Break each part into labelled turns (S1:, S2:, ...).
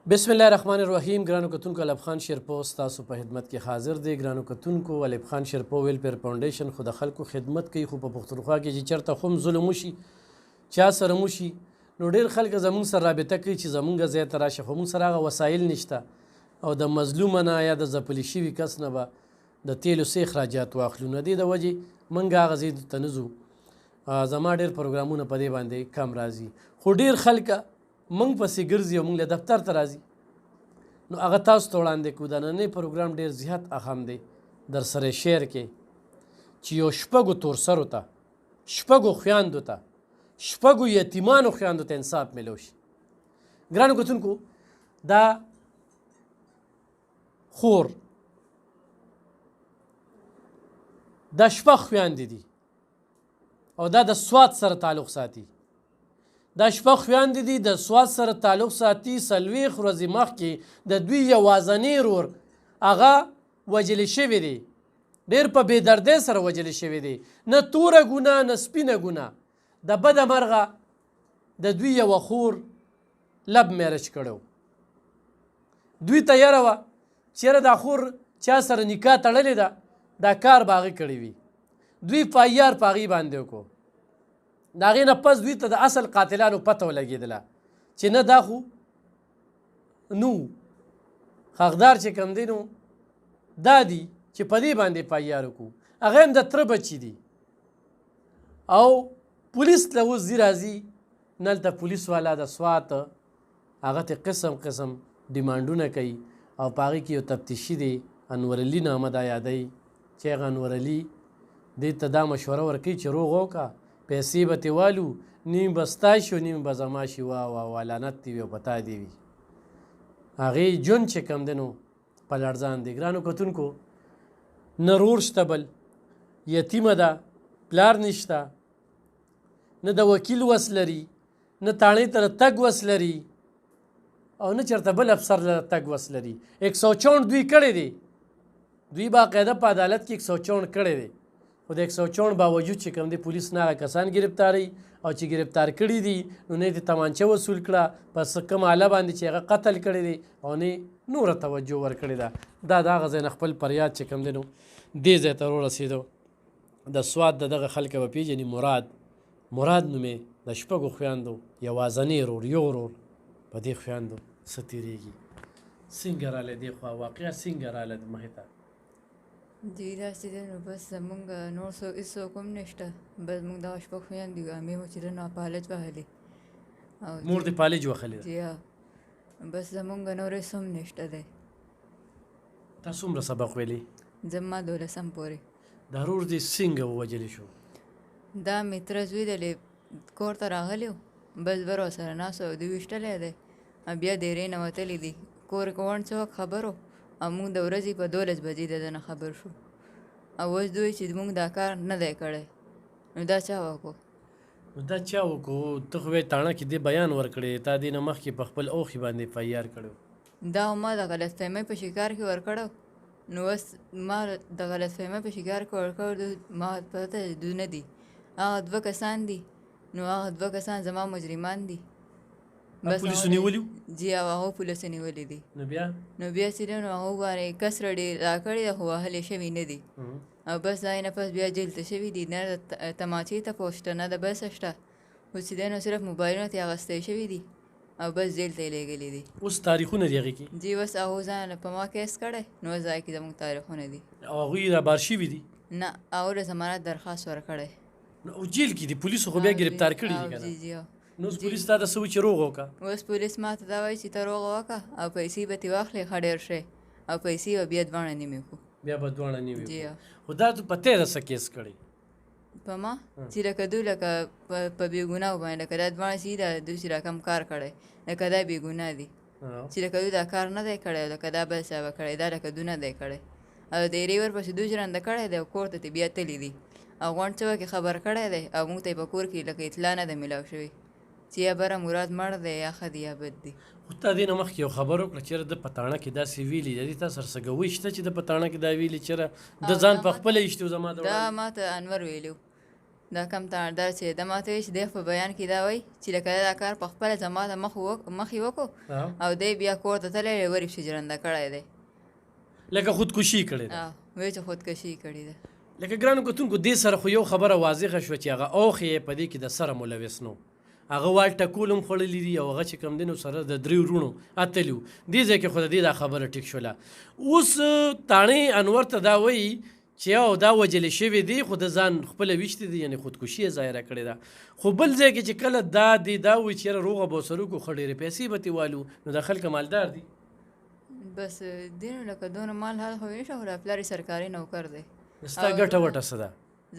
S1: بسم الله الرحمن الرحیم. ګرانو کتونکو، الب خان شیرپو ستاسو په خدمت کې حاضر دی. ګرانو کتونکو، الب خان شیرپو ویلفیر فاونډیشن خو د خلکو خدمت کوي، خو په پښتونخوا کې چې چېرته هم ظلم وشي، چا سره وشي، نو ډېر خلک زموږ سره رابطه کوي چې زموږ ځای ته راشه، خو موږ سره هغه وسایل نشته او د مظلومه نه یا د ځپلي شوي کس نه به د تیلو څه اخراجات واخلو. نه دې د وجې موږ هغه ځای ته نه ځو. زما ډېر پروګرامونه په دې باندې کم راځي، خو ډېر خلک موږ پسې ګرځي او موږ له دفتر ته راځي. نو هغه تاسو ته وړاندې کړو. دا نننی پروګرام ډېر زیات اهم دی در سره شیر کې، چې یو شپږو تورسرو ته، شپږو خویندو ته، شپږو یتیمانو خویندو ته انصاف میلو شي. ګرانو کتونکو، دا خور دا شپږ خویندې دي او دا د سوات سره تعلق ساتي. دا شپږ خویندې دي د سوات سره تعلق ساتي. څلوېښت ورځې مخکې د دوی یوازنی ورور هغه وژلی شوی دی، ډېر په بېدردۍ سره وژلی شوی دی. نه توره ګناه نه سپینه ګناه. د بده مرغه د دوی یوه خور لب میرج کړی و. دوی ته یره وه چې یاره دا خور چا سره نکاح تړلې ده، دا کار به هغې کړی وي. دوی پایار په هغې باندې وکړو. د هغې نه پس دوی ته د اصل قاتلانو پته ولګېدله چې نه دا خو نو حقدار چې کوم دی نو دا دي چې په دې باندې پایار وکړو. هغه هم د تره بچي دي او پولیس له اوس ځي راځي. نلته پولیس والا د سوات هغه ته قسم قسم ډیمانډونه کوي او په هغې کې یو تفتیشي دی، انورعلي نامه دا یادوي چې هغه انورعلي دې ته دا مشوره ورکوي چې روغ وکړه، پیسې به ترې والو، نیم به ستا شي او نیم به زما شي. وا لعنت دې وي او په تا دې وي. هغې ژوند چې کوم دی نو په لړزان دی. ګرانو کتونکو، نه رور شته بل، یتیمه ده، پلار نشته، نه د وکیل وس لري، نه تاڼۍ ته د تګ وس لري او نه چېرته بل افسر له تګ وس لري. 164 دوی کړی دی، دوی باقاعده په عدالت کې 164 کړی دی، خو د 164 باوجود چې کوم دی پولیس نه هغه کسان گرفتاروي او چې گرفتار کړي دي نو نه یې د تمانچه وصول کړه په کوم آله باندې چې هغه قتل کړی دی او نه نوره توجه ورکړې ده. دا د هغه ځای نه خپل فریاد چې کوم دی نو دې ځای ته ورسېدو. د سوات د دغه خلکه به پېژني، مراد نومې د شپږو خویندو یوازنی ورور، یو ورور په دې خویندو څه تېرېږي، څنګه رالی دې خوا واقعه څنګه راله مخې ته؟
S2: جی داسې دی نو بس زمونږ نور هېڅوک هم نشته، بس مونږ دغه شپږ خویندې یو. امې مو چې ده نو پالج وهلې او
S1: مور دې پالج وهلې ده؟
S2: جی ها، بس زمونږ نور هېڅ هم نشته دی.
S1: تا څومره سبق ویلی؟
S2: زما 12 پورې.
S1: دا ورور دې څنګه ووژلی شو؟
S2: دا مې تره زوی دی کور ته راغلی و، بس بر ورسره ناست و، دوی ویشتلی دی او بیا دیرې نه وتلی دي. کور کې وڼ څه وخت خبر و او موږ د ورځې په 12 بجې د ده نه خبر شو او اوس دوی چې موږ دا کار نه دی کړی. نو دا چا وکړو؟
S1: نو دا چا وکړو؟ ته خو وایې تاڼه کې دې بیان ورکړی، تا دې نه مخکې په خپل اوښي باندې فیار کړی.
S2: دا ما د غلط فهمۍ په شکار کې ورکړو. نو اوس ما د غلط فهمۍ په شکار کې ورکړو. ما پته دوی نه دي، هغه 2 کسان دي. نو هغه 2 کسان زما مجرمان دي.
S1: پولیسو نیولي وو؟
S2: جی هغه پولیسو نیولي دي.
S1: نو بیا
S2: چې دی نو هغه باندې کسره ډېر راکړې ده خو وهلې شوي نه دي او بس د هغې نه پس بیا جیل ته شوي دي. نه د تماچې تپوس شته نه د بل څه شته، اوس چې دی نو صرف موبایلونه ترې اخیستی شوي دي او بس جیل ته یې لېږلي دي.
S1: اوس تاریخونه دي هغې کې؟
S2: جی اوس هغو ځان په ما کیس کړی نو اوس هغې کې زموږ تاریخونه دي.
S1: او هغوی رابار شوي دي؟
S2: نه، هغو د ضمانت درخواست ورکړی.
S1: او جیل کې دي؟ پولیسو خو بیا گرفتار کړي دي که نه؟
S2: جی جی.
S1: نو اوس پولیس تا ته څه وایي چې روغ وکړه؟
S2: اوس پولیس ما ته دا وایي چې ته روغه وکړه او پیسې به ترې واخلې ښه ډېر شی او پیسې به بیا دواړه نیمې کړو.
S1: بیا به دواړه نیمې
S2: جی
S1: کړو. خو دا په تی د څه کیس کړی؟
S2: په ما چې لکه دوی لکه په بې ګناهو باندې لکه دا دواړه چې دا دوی چې راکم کار کړی لکه دا بې ګناه دي چې لکه دوی دا کار نه دی کړی لکه دا بل څه به کړی، دا لکه دوی نه دی کړی او د ایرې ورپسې دوی ژرنده کړی دی او کور ته بیا تللی دي او غونډ څه وکې خبر کړی دی او موږ ته یې په کور کې لکه اطلاع نه ده میلاو شوې چې یا بره مراد مړ دی یا ښه دی یا بد دی.
S1: خو تا دې نه مخکې یو خبر وکړه چېرې ده په تاڼه کې داسې ویلي دي، تا سره څه ګوی شته چې ده په تاڼه کې دا ویلي چېرې ده ځان په خپله ایشتي و زما د
S2: دا ما ته انور ویلي و دا کم تاندار چې د ماته وایي چې دی په بیان کې دا وایي چې لکه دا کار په خپله زما ته مخې وکړو او دی بیا کور ته تللی دی ورې ژرنده کړی دی
S1: لکه خودکشي کړې ده
S2: وایي چې خودکشي کړې ده.
S1: لکه ګرانو کتونکو دې سره خو یو خبره واضحه شوه چې هغه اوښ یې په دې کې د سره ملوث نه هغه وال ټکول هم خوړلي دي او هغه چې کوم دی نو سره د درې وروڼو اتلي وو دې ځای کې خو د دې دا خبره ټیک شوله. اوس تاڼې انور ته دا وایي چې او دا وجلې شوي دي خو د ځان خپله ویشتې دي یعنې خودکشي یې ظاهره کړې ده خو بل ځای کې چې کله دا دی دا وایي چې یاره روغه به ورسره وکړو ښه ډېرې پیسې به ترې والو نو دا خلک مالدار دي
S2: بس دی نو لکه دونه مال حال خو نشته خو دا پلار یې سرکاري نوکر دی
S1: ستا ګټه وټه څه ده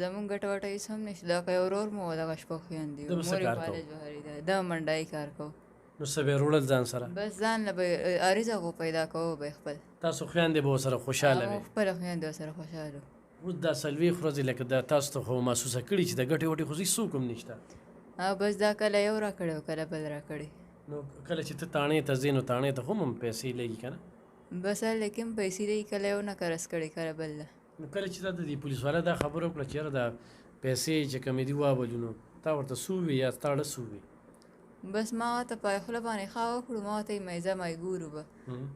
S2: زمونږ ګټه وټه هېڅ هم نشته دا که یو ورور مو دغه شپږ خویندې وو مور یې فالج بهري ده دا منډایي کار کوو
S1: نو څه به یې وروړل ځان سره
S2: بس ځان له به عریضه خو پیدا کوو به خپل
S1: تاسو خویندې به ورسره خوشحاله وي
S2: خپله خویندې ورسره خوشحاله
S1: اوس دا څلوېښت ورځې لکه دا تاسو ته خو محسوسه کړي چې د ګټې وټې خو هېڅ څوک هم نشته
S2: او بس دا کله یو را کړی او کله بل را کړی
S1: نو کله چې ته تاڼې ته ځې نو تاڼې ته خو هم پیسې لګي که نه
S2: بس لیکن پیسې لري کله یو نه کرس کړی کله بل ده
S1: نو کله چې دا د دې پولیس والا دا خبره وکړه چې یاره دا پیسې چې کمې دي واولو نو تا ورته څو وي یا ستا اړه څو وي
S2: بس ما ورته په خوله باندې ښه وکړو ما ورته یې مایزه مای ګورو به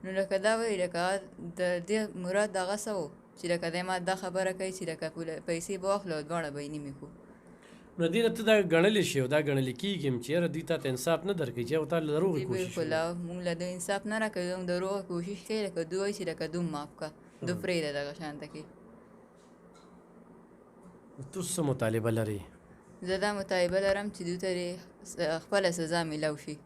S2: نو لکه دا وایي لکه د دې مراد دغه څه و چې لکه دی ما دا خبره کوي چې لکه پیسې به واخلو او دواړه به یې نیمې کړو
S1: نو دې نه ته دا ګڼلی شي او دا ګڼلی کېږي هم چې یاره دوی تا ته انصاف نه درکوي چې او تا له دروغې کوشش
S2: بالکل مونږ له دوی انصاف نه راکوي موږ د دروغه کوشش کوي لکه دوی وایي چې لکه دوی معاف کړه دوی پرېږده دغه شانته کې
S1: تو څه مطالبه لرې
S2: زه دا مطالبه لرم چې دوی ته خپله سزا میلاو شي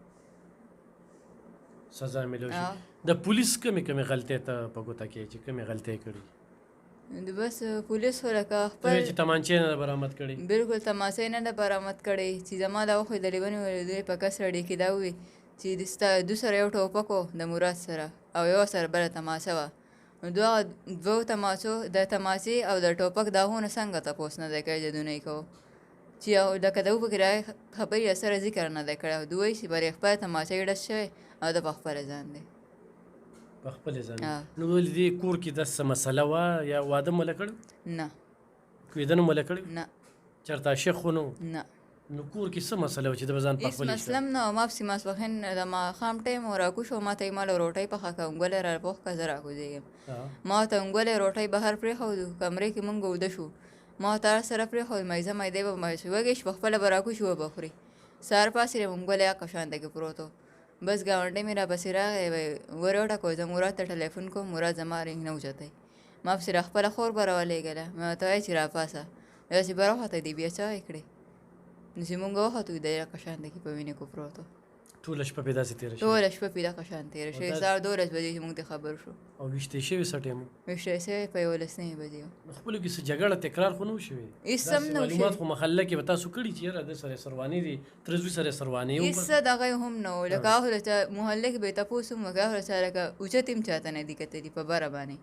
S1: سزا میلاو شي د پولیس کمې غلطۍ ته په ګوته کې چې کمې غلطۍ کړي
S2: بس پولیس خو لکه خپل
S1: چې تمانچې نه ده برامد کړي
S2: بالکل تماسې نه ده برامد کړی چې زما دا وښودلې ونیولې دوی په کس رډې کې دا ووي چې دوی سره یو ټوپک و د مراد سره او یو سره بله تماسه وه نو دوو تماسو د تماسې او د ټوپک داغونه څنګه تپوس نه دی کړی د دوی نه یې کوو چې یو لکه د وپکې راغی خبرې سره ذکر نه دی کړی او دوی وایي چې برې خپله تماسې ډس شوی او د په خپله ځان دی
S1: په خپل ځان نو ولې دې کور کې داسې مسله وه یا واده مو له کړی
S2: نه
S1: کویدنه مو له کړی
S2: نه
S1: چېرته عاشق خو نه
S2: نه
S1: نو کور کې څه مسله وه چې د به ځان په
S2: هېڅ
S1: خپل
S2: مسله هم نه وه ما پسې ماسپښین د ماښام ټایم و راکوش و ما ته یې ماله روټۍ پخه کړه انګولی را پوخ کړه زه راکوزېږم ما ورته انګولی روټۍ بهر پرېښودو کمرې کې مونږ اوده شو ما ورته هر سره پرېښود مایزه مایدی به وږی شي په خپله به راکوش وبه خوري سهار پاڅېدم انګولی هغه شانته کې پروت و بس ګاونډی مې راپسې راغی ور وټکوه زه مراد ته ټلیفون کوم مراد زما رینګ نه اوچتی ما پسې را خپله خور به راولېږله مې ورته وایي چې راپاسه داسې به راوختی دی بیا څه وایې کړې نو چې مونږ وختو د هغه شانته کې په وینې کې پروت و
S1: ټوله شپه پې داسې تېره شوې
S2: ټوله شپه پې دغه شان تېره شوې سهار 12 بجې چې مونږ ته خبر شو
S1: او ویشتې شوې څه ټایم
S2: ویشتې شوې په 11 بجې
S1: نو خپلو کې څه جګړه تکرار خو نه و شوې
S2: هېڅ هم نه و
S1: معلومات خو محله کې به تاسو کړي چې یاره د سره سروانې دي تره زوی سره سروانې
S2: هېڅ څه دغه هم نه و لکه هغه چا محله کې به یې تپوس هم وکړه هغه چا لکه اوچتې هم چاته نه دي کتلي په بره باندې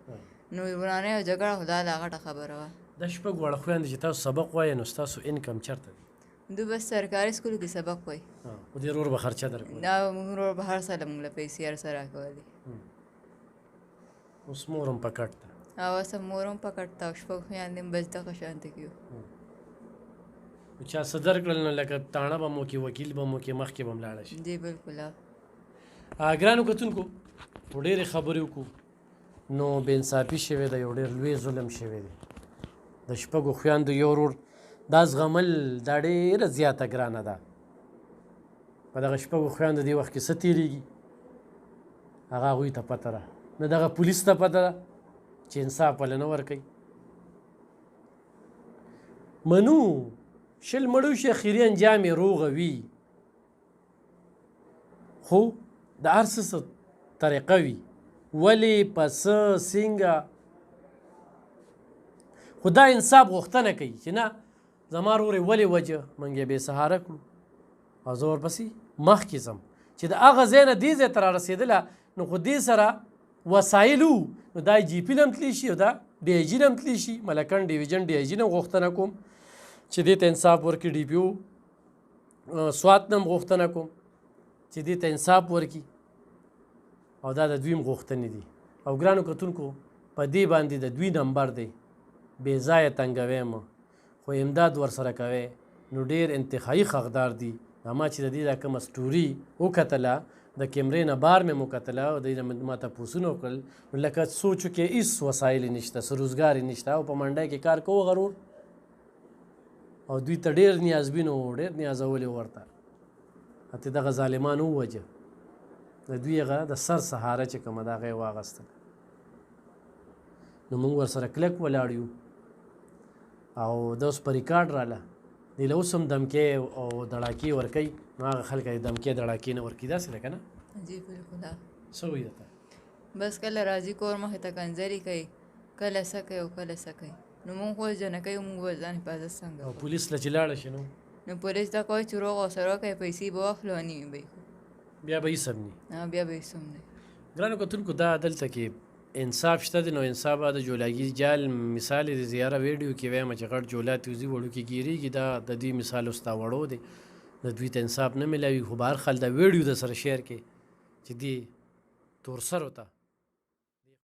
S2: نو ورانۍ او جګړه خو دا غټه خبره وه
S1: دا شپږ واړه خویندې چې تاسو سبق وایې نو ستاسو انکم چېرته دی
S2: دوی بس سرکاري سکولو کې سبق وایي
S1: خو دې ورور به خرچه درکړه
S2: دا مونږ ورور به هر ساله مونږ له پیسې هر څه راکولې
S1: اوس مور هم په کټ ده
S2: او اوس هم مور هم په کټ ته او شپږ خویندې هم بس دغه شانته کې وو
S1: چا څه درکړل نو لکه تاڼه به مو کې وکیل به مو کې مخکې به هم لاړه شي
S2: جی بالکل
S1: ګرانو کتونکو په ډېرې خبرې وکړو نو بې انصافي شوې ده یو ډېر لوی ظلم شوی دی د شپږو خویندو یو ورور دا زغمل دا ډېره زیاته ګرانه ده په دغه شپږو خویندو دې وخت کې څه تېرېږي هغه هغوی ته پته ده نه دغه پولیس ته پته ده چې انصاف ولې نه ورکوي منو شل مړو شي اخري انجام یې روغه وي خو د هر څه طریقه وي ولې په څه څنګه خو دا انصاف غوښتنه کوي چې نه زما ورور یې ولې وجه موږ یې بې سهاره کړو او زه ورپسې مخکې ځم چې د هغه ځای نه دې ځای ته رارسېدله نو خو دې سره وسایل وو نو دا جي پي نه هم تللی شي او دا ډي آی جي نه هم تللی شي ملکن ډیویژن ډي آی جي نه غوښتنه کوم چې دې ته انصاف ورکړي ډي پي او سوات نه هم غوښتنه کوم چې دې ته انصاف ورکړي او دا د دوی هم غوښتنې دي او ګرانو کتونکو په دې باندې د دوی نمبر دی بې ځایه تنګوی مه خو امداد ورسره کوي نو ډېر انتهایي حقدار دي. ما چې د دې دا کومه سټوري وکتله د کیمرې نه بار مې وکتله او دوی نه ما تپوسونه وکړل نو لکه سوچو کې هېڅ وسایل یې نشته، څه روزګار یې نشته او په منډی کې کار کوو غرور او دوی ته ډېر نیازبین وو، ډېر نیازولي وو ورته. ته دغه ظالمان ووجه د دوی هغه د سر سهاره چې کومه ده هغه یې واغېستله. نو موږ ورسره کلک ولاړ یو او دا اوس په ریکارډ راله دی له اوس هم دمکې او دړاکې ورکوي نو هغه خلک یې دمکې دړاکې نه ورکوي داسې ده که نه؟
S2: جی بالکل
S1: څه وایي درته؟
S2: بس کله راځي کور مخې ته کنځري کوي، کله څه کوي او کله څه کوي. نو موږ خو نه کوي، موږ به ځان حفاظت څنګه
S1: او پولیس له چې لاړه شي
S2: نو پولیس ته کوي چې روغ او سره کوي، پیسې به واخلو او نیمې به یې کړو،
S1: بیا به هېڅ هم نه.
S2: بیا به هېڅ هم نه.
S1: ګرانو کتونکو دا دلته کې انصاف شته دی نو انصاف به د جولاګي جال مثال یې د زیاره ویډیو کې وایم چې غټ جولات وځي وړو کې ګیرېږي دا د دوی مثال اوس تا وړو دی د دوی ته انصاف نه میلاوي. خو به هر خل دا ویډیو د سره شیر کې چې دې تورسرو ته